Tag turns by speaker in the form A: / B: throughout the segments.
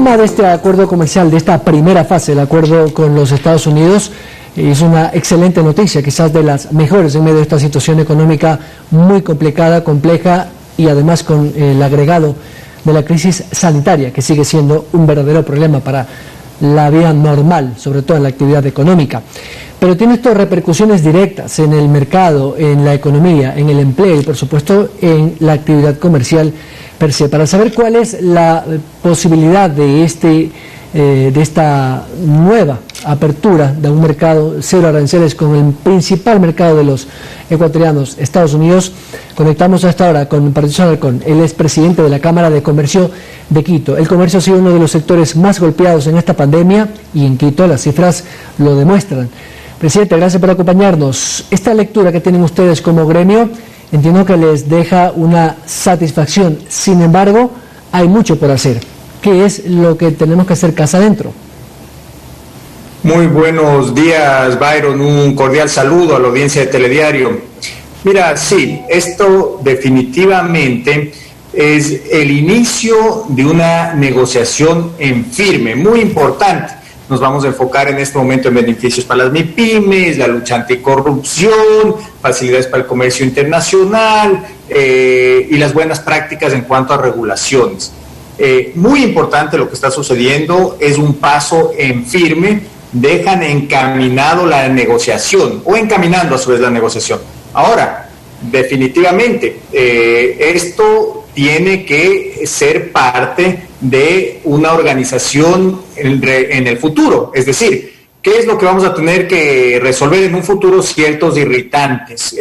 A: firma de este acuerdo comercial, de esta primera fase del acuerdo con los Estados Unidos, es una excelente noticia, quizás de las mejores en medio de esta situación económica muy complicada, compleja y además con el agregado de la crisis sanitaria, que sigue siendo un verdadero problema para la vida normal, sobre todo en la actividad económica. Pero tiene esto repercusiones directas en el mercado, en la economía, en el empleo y por supuesto en la actividad comercial per se. Para saber cuál es la posibilidad de esta nueva apertura de un mercado cero aranceles con el principal mercado de los ecuatorianos, Estados Unidos, conectamos a esta hora con Patricio Alarcón. Él es presidente de la Cámara de Comercio de Quito. El comercio ha sido uno de los sectores más golpeados en esta pandemia y en Quito las cifras lo demuestran. Presidente, gracias por acompañarnos. Esta lectura que tienen ustedes como gremio, entiendo que les deja una satisfacción. Sin embargo, hay mucho por hacer. ¿Qué es lo que tenemos que hacer casa adentro?
B: Muy buenos días, Byron. Un cordial saludo a la audiencia de Telediario. Mira, sí, esto definitivamente es el inicio de una negociación en firme, muy importante. Nos vamos a enfocar en este momento en beneficios para las MIPYMES, la lucha anticorrupción, facilidades para el comercio internacional y las buenas prácticas en cuanto a regulaciones. Muy importante lo que está sucediendo, es un paso en firme, dejan encaminado la negociación, o encaminando a su vez la negociación. Ahora, definitivamente, esto tiene que ser parte de una organización en el futuro, es decir, ¿qué es lo que vamos a tener que resolver en un futuro? Ciertos irritantes,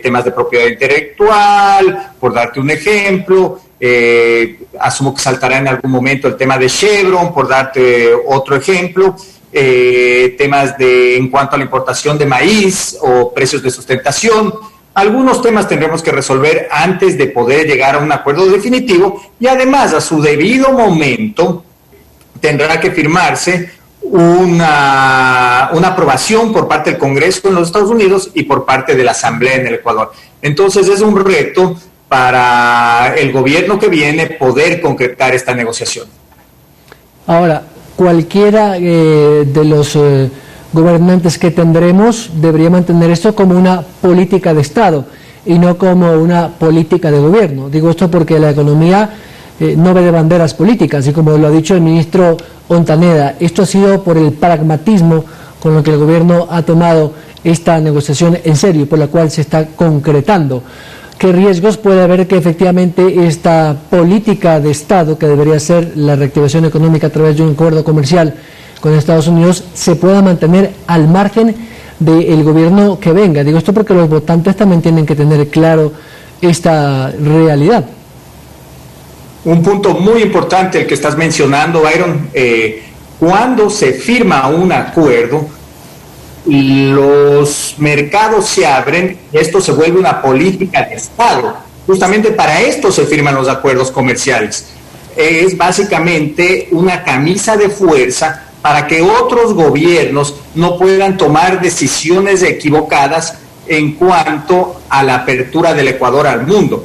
B: temas de propiedad intelectual, por darte un ejemplo, asumo que saltará en algún momento el tema de Chevron, por darte otro ejemplo, temas en cuanto a la importación de maíz o precios de sustentación. Algunos temas tendremos que resolver antes de poder llegar a un acuerdo definitivo y además a su debido momento tendrá que firmarse una aprobación por parte del Congreso en los Estados Unidos y por parte de la Asamblea en el Ecuador. Entonces es un reto para el gobierno que viene poder concretar esta negociación.
A: Ahora, cualquiera de los gobernantes que tendremos debería mantener esto como una política de Estado y no como una política de gobierno. Digo esto porque la economía no ve de banderas políticas y como lo ha dicho el ministro Ontaneda, esto ha sido por el pragmatismo con lo que el gobierno ha tomado esta negociación en serio, por la cual se está concretando. ¿Qué riesgos puede haber que efectivamente esta política de Estado, que debería ser la reactivación económica a través de un acuerdo comercial con Estados Unidos, se pueda mantener al margen del gobierno que venga? Digo esto porque los votantes también tienen que tener claro esta realidad.
B: Un punto muy importante el que estás mencionando, Byron, cuando se firma un acuerdo, los mercados se abren y esto se vuelve una política de Estado. Justamente para esto se firman los acuerdos comerciales. Es básicamente una camisa de fuerza para que otros gobiernos no puedan tomar decisiones equivocadas en cuanto a la apertura del Ecuador al mundo.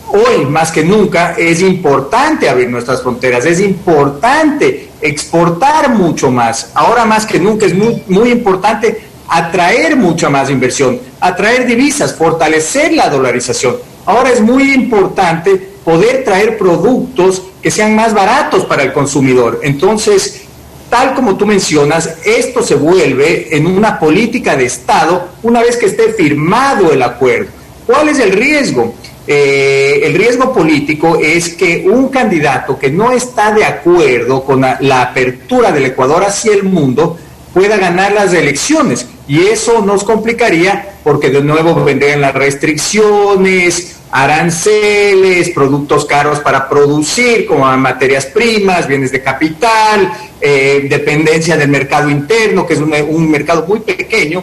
B: Hoy, más que nunca, es importante abrir nuestras fronteras, es importante exportar mucho más. Ahora más que nunca es muy importante atraer mucha más inversión, atraer divisas, fortalecer la dolarización. Ahora es muy importante poder traer productos que sean más baratos para el consumidor. Entonces, tal como tú mencionas, esto se vuelve en una política de Estado una vez que esté firmado el acuerdo. ¿Cuál es el riesgo? El riesgo político es que un candidato que no está de acuerdo con la apertura del Ecuador hacia el mundo pueda ganar las elecciones y eso nos complicaría porque de nuevo vendrían las restricciones, aranceles, productos caros para producir como materias primas, bienes de capital, dependencia del mercado interno, que es un mercado muy pequeño,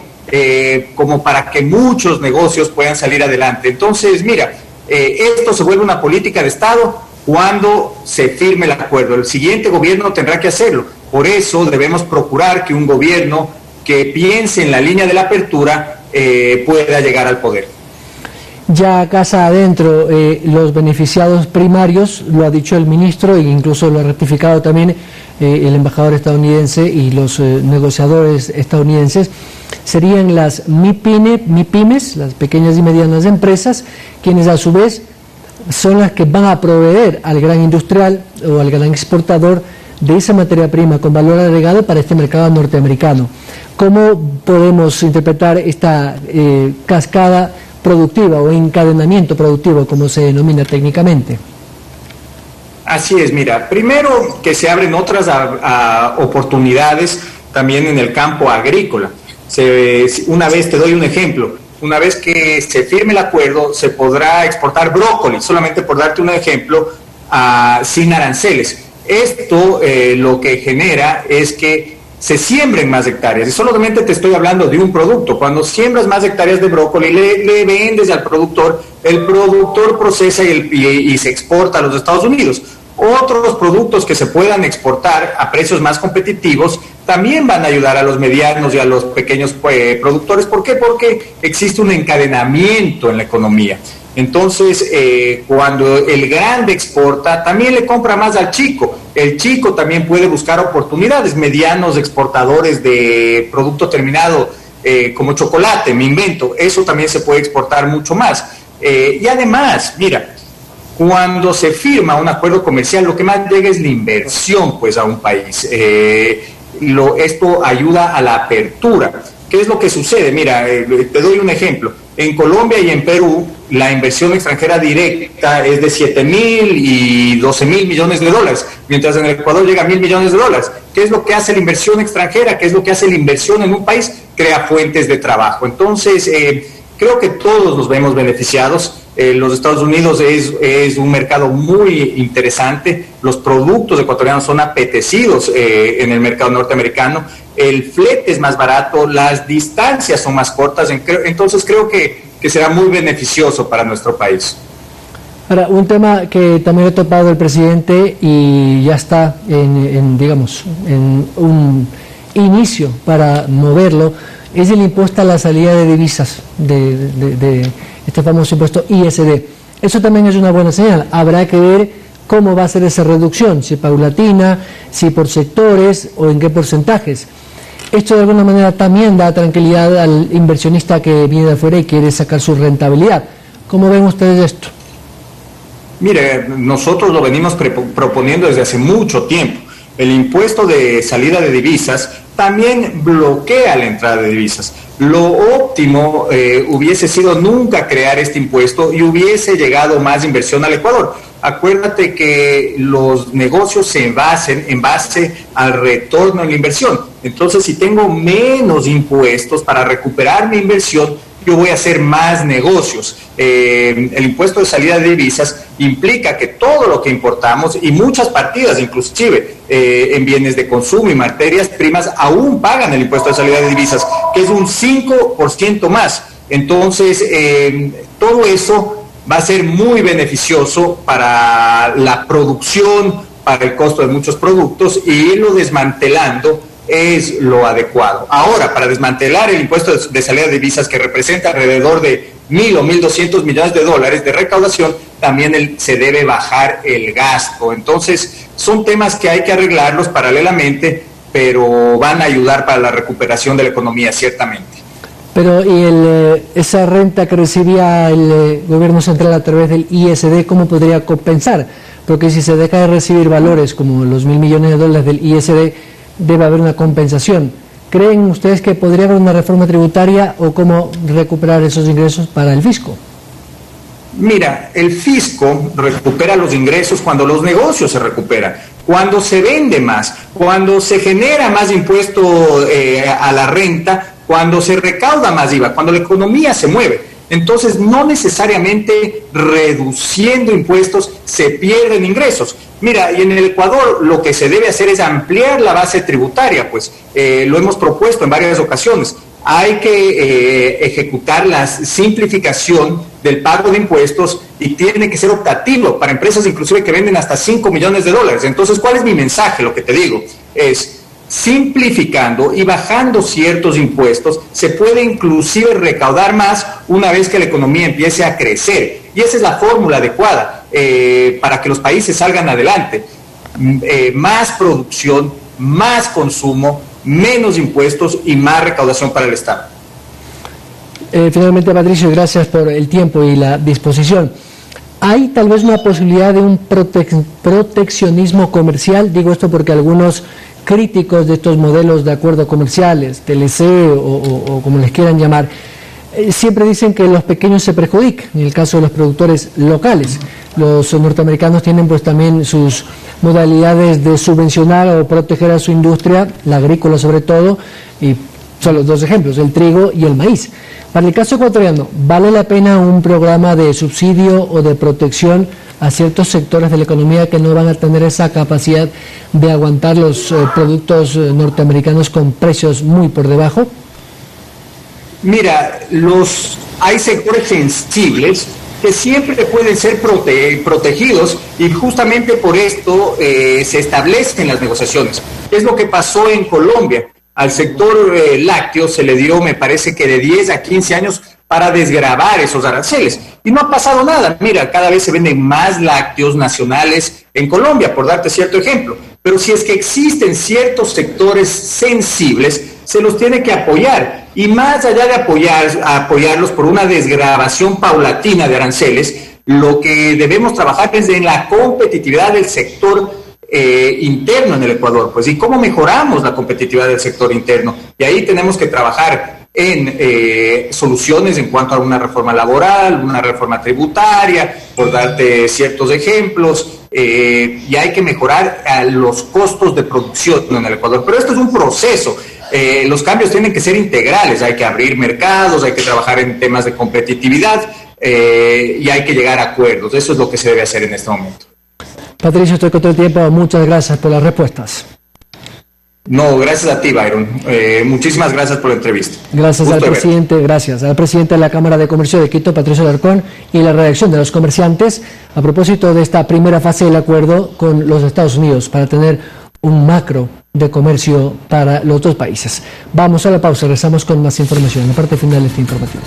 B: como para que muchos negocios puedan salir adelante. Entonces, mira, esto se vuelve una política de Estado cuando se firme el acuerdo. El siguiente gobierno tendrá que hacerlo. Por eso debemos procurar que un gobierno que piense en la línea de la apertura pueda llegar al poder.
A: Ya casa adentro, los beneficiados primarios, lo ha dicho el ministro e incluso lo ha ratificado también el embajador estadounidense y los negociadores estadounidenses, serían las MIPYMES, las pequeñas y medianas empresas, quienes a su vez son las que van a proveer al gran industrial o al gran exportador de esa materia prima con valor agregado para este mercado norteamericano. ¿Cómo podemos interpretar esta cascada productiva o encadenamiento productivo, como se denomina técnicamente?
B: Así es, mira, primero que se abren otras oportunidades también en el campo agrícola. Una vez, te doy un ejemplo, una vez que se firme el acuerdo, se podrá exportar brócoli, solamente por darte un ejemplo, sin aranceles. Esto lo que genera es que se siembren más hectáreas, y solamente te estoy hablando de un producto. Cuando siembras más hectáreas de brócoli, le vendes al productor, el productor procesa y se exporta a los Estados Unidos. Otros productos que se puedan exportar a precios más competitivos también van a ayudar a los medianos y a los pequeños productores. ¿Por qué? Porque existe un encadenamiento en la economía. Entonces, cuando el grande exporta, también le compra más al chico. El chico también puede buscar oportunidades, medianos exportadores de producto terminado, como chocolate, me invento. Eso también se puede exportar mucho más. Y además, mira, cuando se firma un acuerdo comercial, lo que más llega es la inversión, pues, a un país. Esto ayuda a la apertura. ¿Qué es lo que sucede? Mira, te doy un ejemplo. En Colombia y en Perú, la inversión extranjera directa es de 7.000 y 12.000 millones de dólares, mientras en el Ecuador llega a 1.000 millones de dólares. ¿Qué es lo que hace la inversión extranjera? ¿Qué es lo que hace la inversión en un país? Crea fuentes de trabajo. Entonces, creo que todos nos vemos beneficiados. Los Estados Unidos es un mercado muy interesante. Los productos ecuatorianos son apetecidos en el mercado norteamericano. El flete es más barato, las distancias son más cortas. Entonces creo que será muy beneficioso para nuestro país.
A: Ahora, un tema que también he topado el presidente y ya está en un inicio para moverlo, es el impuesto a la salida de divisas, de este famoso impuesto ISD. Eso también es una buena señal. Habrá que ver cómo va a ser esa reducción, si paulatina, si por sectores o en qué porcentajes. Esto de alguna manera también da tranquilidad al inversionista que viene de afuera y quiere sacar su rentabilidad. ¿Cómo ven ustedes esto?
B: Mire, nosotros lo venimos proponiendo desde hace mucho tiempo. El impuesto de salida de divisas también bloquea la entrada de divisas. Lo óptimo hubiese sido nunca crear este impuesto y hubiese llegado más inversión al Ecuador. Acuérdate que los negocios se basen en base al retorno en la inversión. Entonces, si tengo menos impuestos para recuperar mi inversión, yo voy a hacer más negocios. El impuesto de salida de divisas implica que todo lo que importamos y muchas partidas, inclusive en bienes de consumo y materias primas, aún pagan el impuesto de salida de divisas, que es un 5% más. Entonces, todo eso va a ser muy beneficioso para la producción, para el costo de muchos productos, y irlo desmantelando es lo adecuado. Ahora, para desmantelar el impuesto de salida de divisas, que representa alrededor de 1.000 o 1.200 millones de dólares de recaudación, también se debe bajar el gasto. Entonces, son temas que hay que arreglarlos paralelamente, pero van a ayudar para la recuperación de la economía, ciertamente.
A: Pero ¿y esa renta que recibía el gobierno central a través del ISD, cómo podría compensar? Porque si se deja de recibir valores como los 1.000 millones de dólares del ISD, debe haber una compensación. ¿Creen ustedes que podría haber una reforma tributaria o cómo recuperar esos ingresos para el fisco?
B: Mira, el fisco recupera los ingresos cuando los negocios se recuperan, cuando se vende más, cuando se genera más impuesto a la renta, cuando se recauda más IVA, cuando la economía se mueve. Entonces, no necesariamente reduciendo impuestos se pierden ingresos. Mira, y en el Ecuador lo que se debe hacer es ampliar la base tributaria, pues lo hemos propuesto en varias ocasiones. Hay que ejecutar la simplificación del pago de impuestos y tiene que ser optativo para empresas inclusive que venden hasta 5 millones de dólares. Entonces, ¿cuál es mi mensaje? Lo que te digo es, simplificando y bajando ciertos impuestos, se puede inclusive recaudar más una vez que la economía empiece a crecer. Y esa es la fórmula adecuada para que los países salgan adelante. Más producción, más consumo, menos impuestos y más recaudación para el Estado.
A: Finalmente, Patricio, gracias por el tiempo y la disposición. ¿Hay tal vez una posibilidad de un proteccionismo comercial? Digo esto porque algunos críticos de estos modelos de acuerdos comerciales, TLC o como les quieran llamar, siempre dicen que los pequeños se perjudican, en el caso de los productores locales. Los norteamericanos tienen pues también sus modalidades de subvencionar o proteger a su industria, la agrícola sobre todo, y son los dos ejemplos, el trigo y el maíz. Para el caso ecuatoriano, ¿vale la pena un programa de subsidio o de protección a ciertos sectores de la economía que no van a tener esa capacidad de aguantar los productos norteamericanos con precios muy por debajo?
B: Mira, hay sectores sensibles que siempre pueden ser protegidos y justamente por esto se establecen las negociaciones. Es lo que pasó en Colombia. Al sector lácteo se le dio, me parece que de 10 a 15 años para desgravar esos aranceles. Y no ha pasado nada. Mira, cada vez se venden más lácteos nacionales en Colombia, por darte cierto ejemplo. Pero si es que existen ciertos sectores sensibles, se los tiene que apoyar. Y más allá de apoyarlos por una desgravación paulatina de aranceles, lo que debemos trabajar es en la competitividad del sector interno en el Ecuador, pues, y cómo mejoramos la competitividad del sector interno. Y ahí tenemos que trabajar en soluciones en cuanto a una reforma laboral, una reforma tributaria, por darte ciertos ejemplos, y hay que mejorar los costos de producción en el Ecuador. Pero esto es un proceso. Los cambios tienen que ser integrales, hay que abrir mercados, hay que trabajar en temas de competitividad y hay que llegar a acuerdos. Eso es lo que se debe hacer en este momento.
A: Patricio, estoy con todo el tiempo. Muchas gracias por las respuestas.
B: No, gracias a ti, Byron. Muchísimas gracias por la entrevista.
A: Gracias al presidente de la Cámara de Comercio de Quito, Patricio Alarcón, y la redacción de Los Comerciantes, a propósito de esta primera fase del acuerdo con los Estados Unidos para tener un macro de comercio para los dos países. Vamos a la pausa, regresamos con más información en la parte final de este informativo.